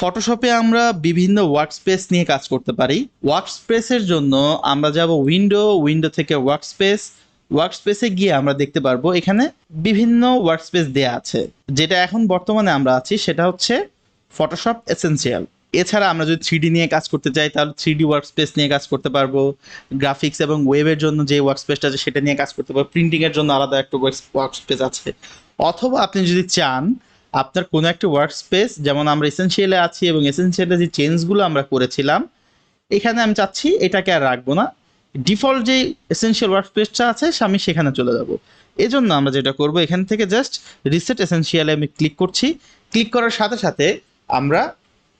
ফটোশপে আমরা বিভিন্ন ওয়ার্কস্পেস নিয়ে কাজ করতে পারি। ওয়ার্কস্পেসের জন্য আমরা যাব উইন্ডো থেকে ওয়ার্কস্পেসে গিয়ে আমরা দেখতে পারবো এখানে বিভিন্ন ওয়ার্কস্পেস দেয়া আছে। যেটা এখন বর্তমানে আমরা আছি সেটা হচ্ছে ফটোশপ এসেনশিয়াল। এছাড়া আমরা যদি 3D নিয়ে কাজ করতে চাই তাহলে 3D ওয়ার্কস্পেস নিয়ে কাজ করতে পারবো। গ্রাফিক্স এবং ওয়েবের জন্য যে ওয়ার্কস্পেসটা আছে সেটা নিয়ে কাজ করতে পারবো। প্রিন্টিংয়ের জন্য আলাদা একটা ওয়ার্কস্পেস আছে। অথবা আপনি যদি চান আপনার কোনো একটা ওয়ার্কস্পেস, যেমন আমরা এসেনশিয়ালে আছি এবং এসেনশিয়ালে যে চেঞ্জগুলো আমরা করেছিলাম, এখানে আমি চাচ্ছি এটাকে আর রাখবো না, ডিফল্ট যে এসেনশিয়াল ওয়ার্কস্পেসটা আছে আমি সেখানে চলে যাব। এজন্য আমরা যেটা করব, এখান থেকে জাস্ট রিসেট এসেনশিয়ালে আমি ক্লিক করছি। ক্লিক করার সাথে সাথে আমরা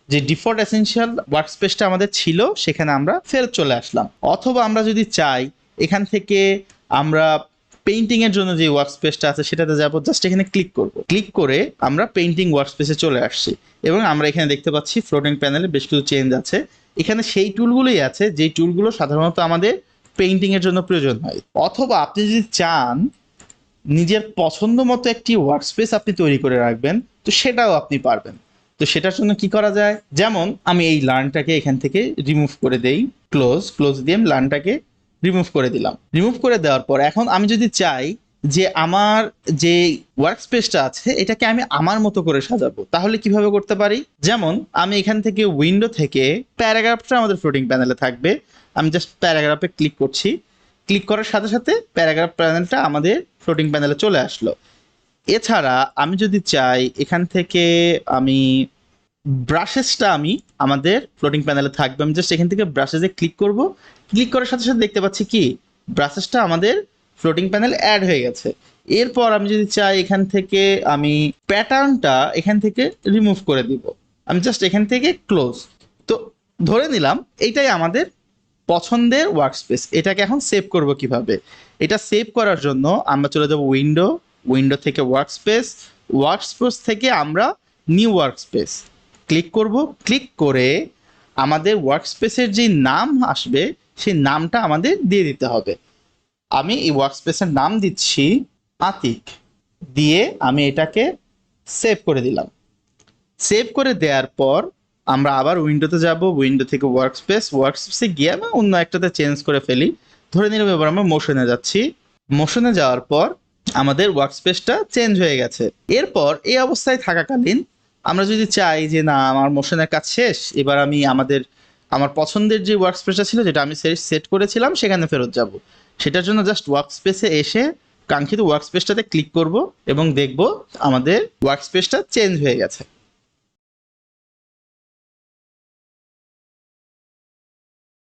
যে ডিফল্ট এসেনশিয়াল ওয়ার্কস্পেসটা আমাদের ছিল সেখানে আমরা ফেরত চলে আসলাম। অথবা আমরা যদি চাই এখান থেকে আমরা পেইন্টিং এর জন্য যে ওয়ার্কস্পেসটা আছে সেটাতে যাব, জাস্ট এখানে ক্লিক করব। ক্লিক করে আমরা পেইন্টিং ওয়ার্কস্পেসে চলে আসছি এবং আমরা এখানে দেখতে পাচ্ছি ফ্লোটিং প্যানেলে বেশ কিছু চেঞ্জ আছে। এখানে সেই টুলগুলোই আছে যেই টুলগুলো সাধারণত আমাদের পেইন্টিং এর জন্য প্রয়োজন হয়। অথবা আপনি যদি চান নিজের পছন্দ মতো একটি ওয়ার্কস্পেস আপনি তৈরি করে রাখবেন, তো সেটাও আপনি পারবেন। তো সেটার জন্য কি করা যায়, যেমন আমি এই লার্নটাকে এখান থেকে রিমুভ করে দেই, ক্লোজ দিয়ে আমি লার্নটাকে রিমুভ করে দিলাম। রিমুভ করে দেওয়ার পর এখন আমি যদি চাই যে আমার যে ওয়ার্কস্পেসটা আছে এটাকে আমি আমার মতো করে সাজাবো, তাহলে কিভাবে করতে পারি? যেমন আমি এখান থেকে উইন্ডো থেকে প্যারাগ্রাফটা আমাদের ফ্লোটিং প্যানেলে থাকবে, আমি জাস্ট প্যারাগ্রাফে ক্লিক করছি। ক্লিক করার সাথে সাথে প্যারাগ্রাফ প্যানেলটা আমাদের ফ্লোটিং প্যানেলে চলে আসলো। এছাড়া আমি যদি চাই এখান থেকে আমি ব্রাশেসটা আমি আমাদের ফ্লোটিং প্যানেলে থাকবে, আমি জাস্ট এখান থেকে ব্রাশেসে ক্লিক করব। ক্লিক করার সাথে সাথে দেখতে পাচ্ছি কি ব্রাশেসটা আমাদের ফ্লোটিং প্যানেল অ্যাড হয়ে গেছে। এরপর আমি যদি চাই এখান থেকে আমি প্যাটার্নটা এখান থেকে রিমুভ করে দিব, আমি জাস্ট এখান থেকে ক্লোজ। তো ধরে নিলাম এইটাই আমাদের পছন্দের ওয়ার্কস্পেস। এটাকে এখন সেভ করব কিভাবে? এটা সেভ করার জন্য আমরা চলে যাব উইন্ডো থেকে ওয়ার্কস্পেস থেকে আমরা নিউ ওয়ার্কস্পেস ক্লিক করব। ক্লিক করে আমাদের ওয়ার্কস্পেসের যে নাম আসবে সেই নামটা আমাদের দিয়ে দিতে হবে। আমি এই ওয়ার্কস্পেসের নাম দিচ্ছি আতিক, দিয়ে আমি এটাকে সেভ করে দিলাম। সেভ করে দেওয়ার পর আমরা আবার উইন্ডোতে যাব, উইন্ডো থেকে ওয়ার্কস্পেসে গিয়ে আমি অন্য একটাতে চেঞ্জ করে ফেলি। ধরে নিলাম এবার আমরা মোশনে যাচ্ছি। মোশনে যাওয়ার পর আমাদের ওয়ার্কস্পেসটা চেঞ্জ হয়ে গেছে। এরপর এই অবস্থায় থাকাকালীন আমরা যদি চাই যে না আমার মোশনের কাজ শেষ, এবার আমি আমার পছন্দের যে ওয়ার্কস্পেসটা ছিল যেটা আমি সেট করেছিলাম সেখানে ফেরত যাব, সেটার জন্য জাস্ট ওয়ার্কস্পেসে এসে কাঙ্ক্ষিত ওয়ার্কস্পেসটাতে ক্লিক করব এবং দেখব আমাদের ওয়ার্কস্পেসটা চেঞ্জ হয়ে গেছে।